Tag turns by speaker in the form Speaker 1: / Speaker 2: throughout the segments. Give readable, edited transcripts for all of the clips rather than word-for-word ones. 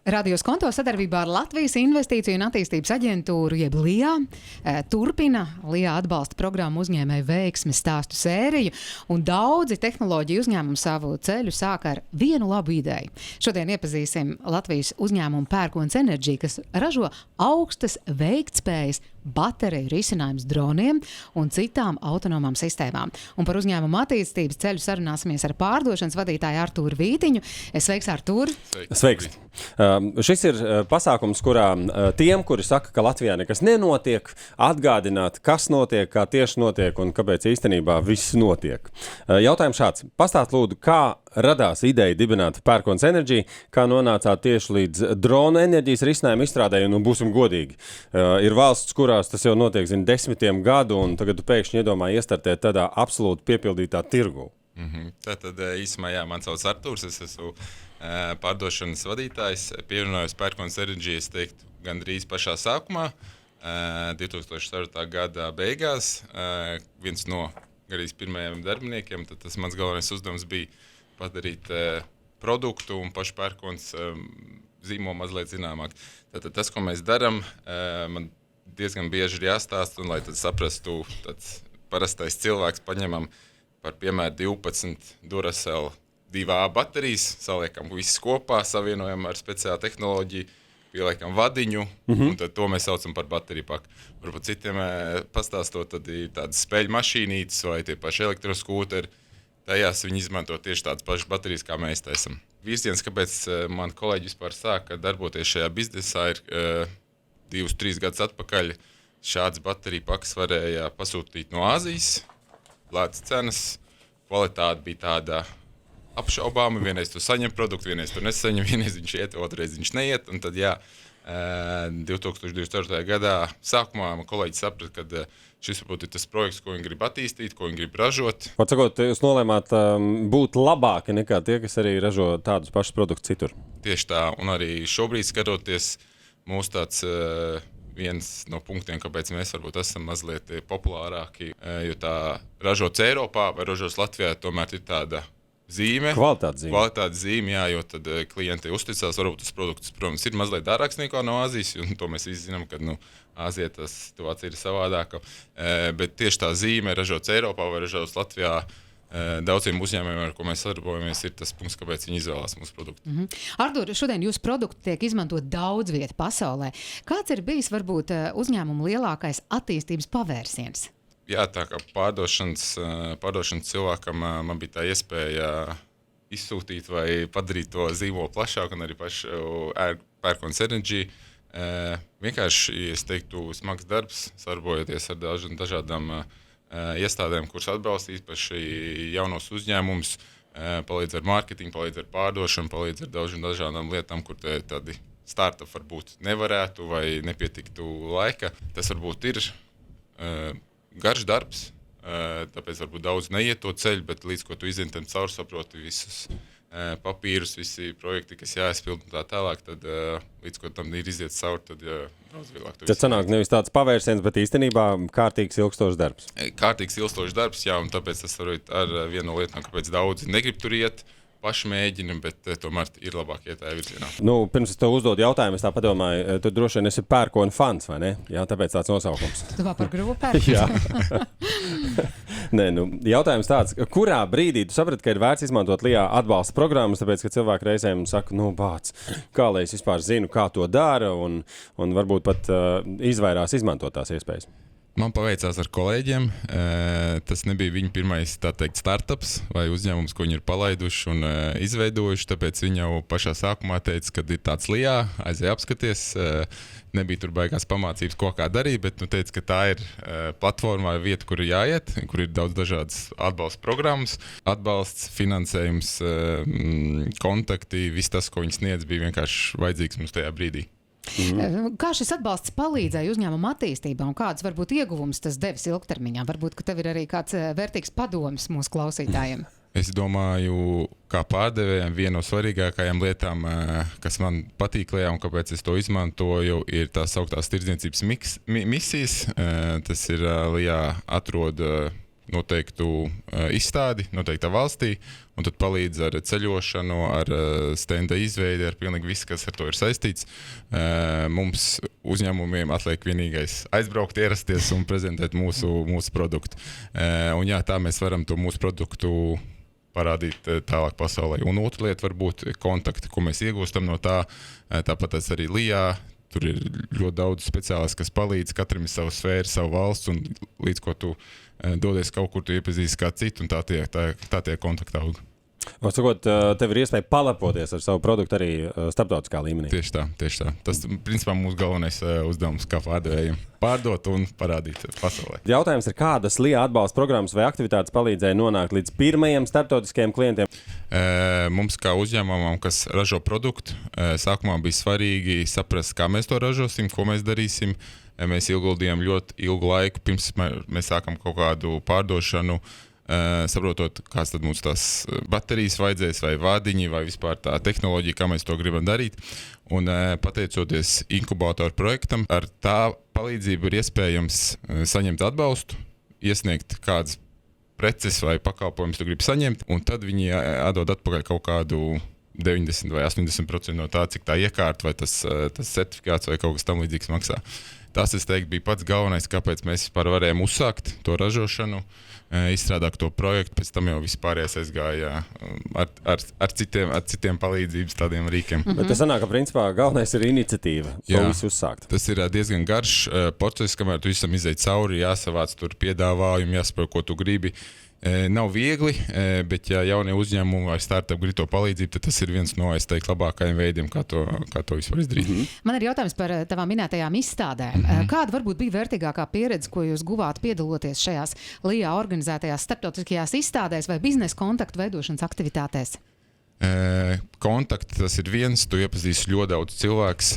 Speaker 1: Radios konto sadarbībā ar Latvijas Investīciju un attīstības aģentūru, jeb LIA, turpina LIA atbalsta programmu uzņēmēju veiksmes stāstu sēriju, un daudzi tehnoloģiju uzņēmumi savu ceļu sāk ar vienu labu ideju. Šodien iepazīsim Latvijas uzņēmumu Pērkons Energy, kas ražo augstas veiktspējas bateriju risinājums droniem un citām autonomām sistēmām. Un par uzņēmumu attīstības ceļu sarunāsimies ar pārdošanas vadītāju Artūru Vītiņu. Sveiks, Artūr!
Speaker 2: Sveiks! Šis ir pasākums, kurā tiem, kuri saka, ka Latvijā nekas nenotiek, atgādināt, kas notiek, kā tieši notiek un kāpēc īstenībā viss notiek. Jautājums šāds. Pastāst lūdzu, kā radās ideja dibināt Pērkons Energy, kā nonācāt tieši līdz drona enerģijas risinājumu izstrādē, un būsim godīgi. Ir valsts, kurās tas jau notiek, desmitiem gadu, un tagad tu pēkšņi iedomāji iestartēt tādā absolūti piepildītā tirgu.
Speaker 3: Tātad īsumā, man sauc Artūrs, es esmu pārdošanas vadītājs, pievienojos Pērkons Energy, es teiktu, gandrīz pašā sākumā, 2004. gada beigās, viens no gandrīz pirmajiem darbiniekiem, tad tas mans galvenais uzdevums bija padarīt produktu un pašu Pērkons zīmolu mazliet zināmāk. Tātad tas, ko mēs darām, man diezgan bieži ir jāstāst, un lai tad saprastu, tāds parastais cilvēks paņemam par piemēru 12 Duracell 2A baterijas, saliekam visus kopā, savienojam ar speciālu tehnoloģiju, pieliekam vadiņu, un tad to mēs saucam par bateriju paku. Varbūt citiem pastāstot, tad ir tādas spēļu mašīnītes vai tie paši elektroskūteri, tajās viņi izmanto tieši tādas pašas baterijas, kā mēs taisam. Virziens, kāpēc mani kolēģi vispār sāka darboties šajā biznesā, ir 2-3 gadus atpakaļ šādas bateriju pakas varēja pasūtīt no Āzijas, lētas cenas, kvalitāte bija tāda apšaubāma, vienreiz tu saņem produktu, vienreiz tu nesaņem, vienreiz viņš iet, otrreiz viņš neiet, un tad 2024. gadā sākumā man kolēģi saprata, ka šis būtu tas projekts, ko viņi grib attīstīt, ko viņi grib ražot.
Speaker 2: Atsakot, jūs nolēmāt būt labāki nekā tie, kas arī ražo tādus pašus produktus citur.
Speaker 3: Tieši tā, un arī šobrīd skatoties, mūsu tāds viens no punktiem, kāpēc mēs varbūt esam mazliet populārāki, jo tā ražots Eiropā vai ražots Latvijā, tomēr ir tāda zīme. Kvalitātes zīme, jā, jo tad klienti uzticās, varbūt tas produkts, protams, ir mazliet dārāks nekā no Āzijas, un to mēs visi zinām, ka Āzijā tā situācija ir savādāka, bet tieši tā zīme ražots Eiropā vai ražots Latvijā, daudziem uzņēmumiem, ar ko mēs sadarbojamies, ir tas punkts, kāpēc viņi izvēlās mūsu produktu.
Speaker 1: Artūr, šodien jūsu produkti tiek izmantot daudz viet pasaulē. Kāds ir bijis varbūt uzņēmumu lielākais attīstības pavērsiens?
Speaker 3: Jā, tā kā pārdošanas cilvēkam man bija tā iespēja izsūtīt vai padarīt to zīmolu plašāk, un arī pašu Pērkons Energy. Vienkārši, es teiktu, smags darbs, sadarbojoties ar dažādām iestādēm, kuras atbalsta īpaši jaunos uzņēmumus, palīdz ar mārketingu, palīdz ar pārdošanu, palīdz ar dažādām lietām, kur tādi startup varbūt nevarētu vai nepietiktu laika. Tas varbūt ir garš darbs, tāpēc varbūt daudz neiet to ceļu, bet līdz ko tu izini tam cauri, saproti visus papīrus, visi projekti, kas jāizpild un tā tālāk, tad līdz ko tam ir iziet cauri, tad daudz vieglāk.
Speaker 2: Tad sanāk nevis tāds pavērsiens, bet īstenībā kārtīgs ilgstošs darbs.
Speaker 3: Kārtīgs ilgstošs darbs, jā, un tāpēc tas varbūt ar vienu no lietām, kāpēc daudzi negrib tur iet, paši mēģina, bet tomēr ir labāk iet tajā virzienā.
Speaker 2: Pirms es tev uzdodu jautājumu, es tā padomāju, tu droši vien esi Pērkona fans, vai ne? Jā, tāpēc tāds nosaukums.
Speaker 1: Tu vēl par grupu pērkons?
Speaker 2: Jā. Nē, jautājums tāds, kurā brīdī tu saprati, ka ir vērts izmantot LIA atbalsta programmas, tāpēc, ka cilvēki reizēm saka, bāc, kā lai es vispār zinu, kā to dara, un varbūt pat izvairās izmantot tās iespējas.
Speaker 3: Man paveicās ar kolēģiem. Tas nebija viņa pirmais, tā teikt, startups vai uzņēmums, ko viņi ir palaiduši un izveidojuši, tāpēc viņi jau pašā sākumā teica, ka ir tāds LIA, aizēja apskaties. Nebija tur baigās pamācības, ko kā darīt, bet teica, ka tā ir platforma vai vieta, kur ir jāiet, kur ir daudz dažādas atbalsta programmas. Atbalsts, finansējums, kontakti, viss tas, ko viņi sniedz, bija vienkārši vajadzīgs mums tajā brīdī.
Speaker 1: Kā šis atbalsts palīdzēja uzņēmuma attīstībā un kāds varbūt ieguvums tas devis ilgtermiņā? Varbūt, ka tev ir arī kāds vērtīgs padoms mūsu klausītājiem.
Speaker 3: Es domāju, kā pārdevējiem, viena no svarīgākajām lietām, kas man patīk LIA un kāpēc es to izmantoju, ir tās sauktās tirdzniecības misijas. Tas ir LIA atrod noteiktu izstādi, noteiktā valstī, un tad palīdz ar ceļošanu, ar stenda izveidi, ar pilnīgi visu, kas ar to ir saistīts. Mums uzņēmumiem atliek vienīgais aizbraukt, ierasties un prezentēt mūsu produktu. Un jā, tā mēs varam to mūsu produktu parādīt tālāk pasaulē. Un otra lieta varbūt kontakti, ko mēs iegūstam no tā. Tāpat arī LIA. Tur ir ļoti daudz speciālistu, kas palīdz, katram ir savu sfēru, savu valsts, un līdz ko tu dodies kaut kur, tu iepazīsti kā citu, un tā tie kontakti aug.
Speaker 2: Sakot, tev ir iespēja palepoties ar savu produktu arī starptautiskā līmenī.
Speaker 3: Tieši tā. Tas, principā, mūsu galvenais uzdevums kā pārdevējiem - pārdot un parādīt pasaulē.
Speaker 2: Jautājums ir, kādas LIA atbalsta programmas vai aktivitātes palīdzēja nonākt līdz pirmajiem starptautiskajiem klientiem?
Speaker 3: Mums kā uzņēmumam, kas ražo produktu, sākumā bija svarīgi saprast, kā mēs to ražosim, ko mēs darīsim. Mēs ieguldījām ļoti ilgu laiku, pirms mēs sākam kaut kādu pārdošanu, saprotot, kāds tad mums tās baterijas vajadzēs, vai vādiņi, vai vispār tā tehnoloģija, kā mēs to gribam darīt. Un pateicoties inkubatoru projektam, ar tā palīdzību ir iespējams saņemt atbalstu, iesniegt kādas preces vai pakalpojumus tu gribi saņemt, un tad viņi atdod atpakaļ kaut kādu 90 vai 80% no tā, cik tā iekārta vai tas certifikāts vai kaut kas tam līdzīgs maksā. Tas, es teiktu, bija pats galvenais, kāpēc mēs vispār varējām uzsākt to ražošanu, izstrādāt to projektu, pēc tam jau vispārējais aizgāja ar citiem palīdzības tādiem rīkiem.
Speaker 2: Bet tas sanāk, ka principā galvenais ir iniciatīva, to visu uzsākt.
Speaker 3: Tas ir diezgan garš process, kamēr tu visam izej cauri, jāsavāc tur piedāvājumi, jāsaprot, ko tu gribi. Nav viegli, bet ja jaunie uzņēmumi vai startup grib to palīdzību, tad tas ir viens no, es teiktu, labākajiem veidiem, kā to vispār izdarīt.
Speaker 1: Man ir jautājums par tavām minētajām izstādēm. Kāda varbūt bija vērtīgākā pieredze, ko jūs guvāt piedaloties šajās LIA organizētajās starptautiskajās izstādēs vai biznesa kontaktu veidošanas aktivitātēs?
Speaker 3: Kontakti, tas ir viens, tu iepazīsti ļoti daudz cilvēks,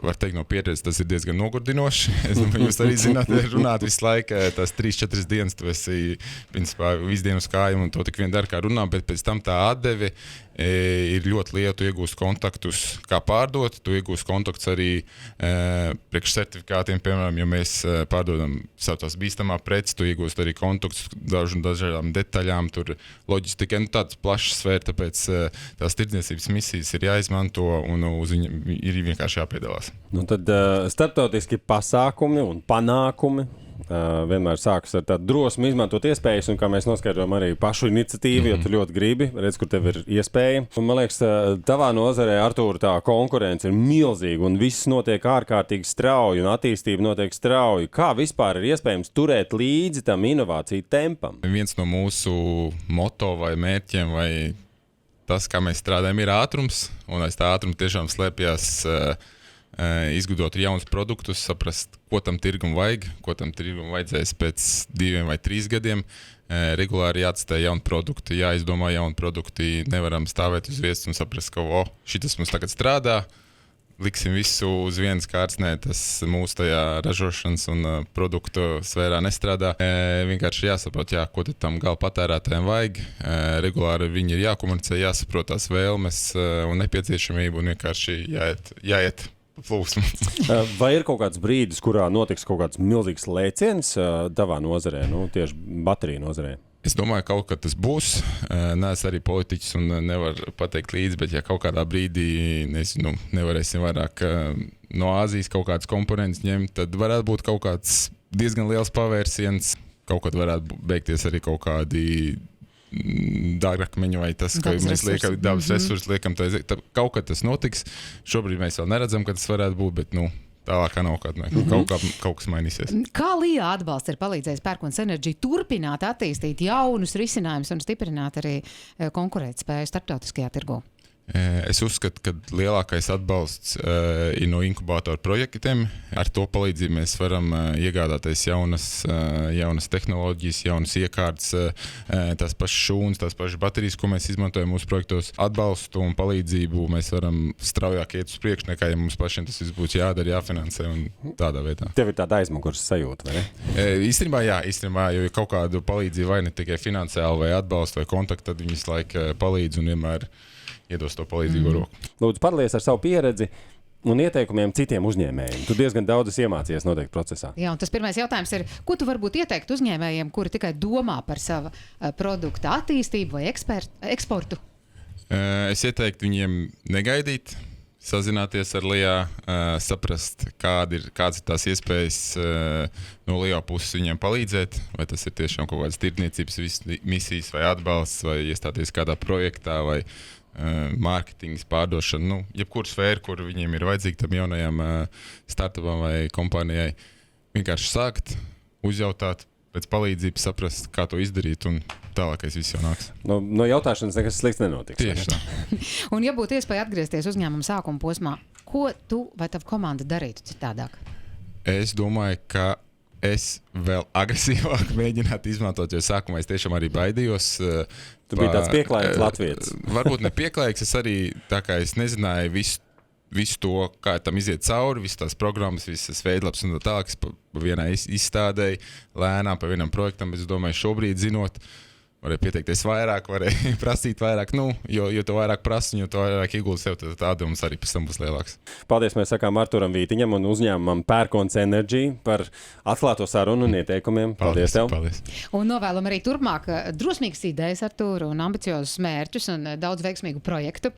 Speaker 3: var teikt no pieredzes, tas ir diezgan nogurdinoši. Es domāju, jūs arī zināt, runāt visu laiku, tās 3-4 dienas tu esi, principā, visu dienu uz kājām un to tik vien dara, kā runā, bet pēc tam tā atdeve ir ļoti liela, tu iegūst kontaktus, kā pārdot, tu iegūst kontaktus arī priekš certifikātiem, piemēram, ja mēs pārdodam savu tās bīstamā preci, tu iegūst arī kontaktus dažādām detaļām, tur loģistika, tāds plašs sfēra, tāpēc tās tirdzniecības misijas ir jāizmanto un uz viņiem ir vienkārši jāpiedalās.
Speaker 2: Nu tad starptautiski pasākumi un panākumi vienmēr sākas ar tādu drosmi izmantot iespējas, un kā mēs noskaidrojam arī pašu iniciatīvu, ja tu ļoti gribi, redz, kur tev ir iespēja. Un man liekas, tavā nozarē, Artūr, tā konkurence ir milzīga, un viss notiek ārkārtīgi strauji, un attīstība notiek strauji. Kā vispār ir iespējams turēt līdzi tam inovāciju tempam?
Speaker 3: Viens no mūsu moto vai mērķiem vai tas, kā mēs strādājam, ir ātrums, un aiz tā ātruma tiešām slēpjas izgudrot jaunus produktus, saprast, ko tam tirgum vajag, ko tam tirgum vajadzēs pēc 2 vai 3 gadiem. Regulāri jāatstāj jauni produkti, jāizdomā jauni produkti, nevaram stāvēt uz vietas un saprast, ka šitas mums tagad strādā, liksim visu uz vienas kārtas, tas mūsu tajā ražošanas un produktu sfērā nestrādā. Vienkārši jāsaprot, ko tad tam gala patērētājiem vajag. Regulāri viņi ir jākomunicē, jāsaprot tās vēlmes un nepieciešamību un vienkārši jāiet plūsmu.
Speaker 2: Vai ir kaut kāds brīdis, kurā notiks kaut kāds milzīgs lēciens tavā nozarē, tieši bateriju nozarē?
Speaker 3: Es domāju, ka kaut kad tas būs. Neesmu arī politiķis un nevaru pateikt līdzi, bet ja kaut kādā brīdī nevarēsim vairāk no Āzijas kaut kādas komponentes ņemt, tad varētu būt kaut kāds diezgan liels pavērsiens. Kaut kad varētu beigties arī kaut kādi dārgakmeņi vai tas, ka mēs liekam dabas resursus, liekam, kaut kad tas notiks. Šobrīd mēs vēl neredzam, ka tas varētu būt, bet tālākā nav kaut kas mainīsies.
Speaker 1: Kā LIA atbalsts ir palīdzējis Pērkons Energy turpināt attīstīt jaunus risinājumus un stiprināt arī konkurētspēju starptautiskajā tirgū?
Speaker 3: Es uzskatu, ka lielākais atbalsts ir no inkubatoru projektiem. Ar to palīdzību mēs varam iegādāties jaunas tehnoloģijas, jaunas iekārtas, tās pašas šūnas, tās pašas baterijas, ko mēs izmantojam mūsu projektos. Atbalstu un palīdzību mēs varam straujāk iet uz priekšu, nekā ja mums pašiem tas viss būtu jādara, jāfinansē un tādā veidā.
Speaker 2: Tev ir tāda aizmugures sajūta, vai ne?
Speaker 3: Īstenībā, jo kaut kādu palīdzību vai ne tikai finansiāli vai atbalstu vai kontaktu, tad viņi visu laiku palīdz un vienmēr iedos to palīdzīgo roku.
Speaker 2: Lūdzu, padalies ar savu pieredzi. un ieteikumiem citiem uzņēmējiem. Tu diezgan daudzas iemācījies noteikti procesā.
Speaker 1: Jā, un tas pirmais jautājums ir, ko tu varbūt ieteikt uzņēmējiem, kuri tikai domā par savu produkta attīstību vai eksportu?
Speaker 3: Es ieteiktu viņiem negaidīt, sazināties ar Lijā, saprast, kādas ir tās iespējas no Lijā puses viņiem palīdzēt, vai tas ir tiešām kaut kādas tirdzniecības misijas vai atbalsts, vai iestāties kādā projektā, vai mārketings, pārdošana, jebkura sfēra, kur viņiem ir vajadzīga tam jaunajam startupam vai kompānijai. Vienkārši sākt, uzjautāt, pēc palīdzības saprast, kā to izdarīt, un tālākais viss jau nāks.
Speaker 2: No jautāšanas nekas slikts nenotiks.
Speaker 3: Tieši tā.
Speaker 1: Un ja būtu iespēja atgriezties uzņēmuma sākuma posmā, ko tu vai tava komanda darītu citādāk?
Speaker 3: Es domāju, ka es vēl agresīvāk mēģinātu izmantot, jo sākumā es tiešām arī baidījos.
Speaker 2: Tu biji tāds pieklājīgs latvietis.
Speaker 3: Varbūt ne pieklājīgs, es arī tā kā es nezināju visu to, kā tam iziet cauri, visas tās programmas, visas veidlaps un tā tālāk, es pa vienai izstādēju lēnām, pa vienam projektam, bet es domāju, šobrīd zinot, varēja pieteikties vairāk, varēja prasīt vairāk, jo to vairāk prasa, jo to vairāk iegulda sev, tad atdevums arī pēc tam būs lielāks.
Speaker 2: Paldies, mēs sakām Arturam Vītiņam un uzņēmumam Pērkons Energy par atklāto sarunu un ieteikumiem. Paldies tev!
Speaker 3: Paldies.
Speaker 1: Un novēlam arī turpmāk drosmīgas idejas, Artur, un ambiciozus mērķus un daudz veiksmīgu projektu.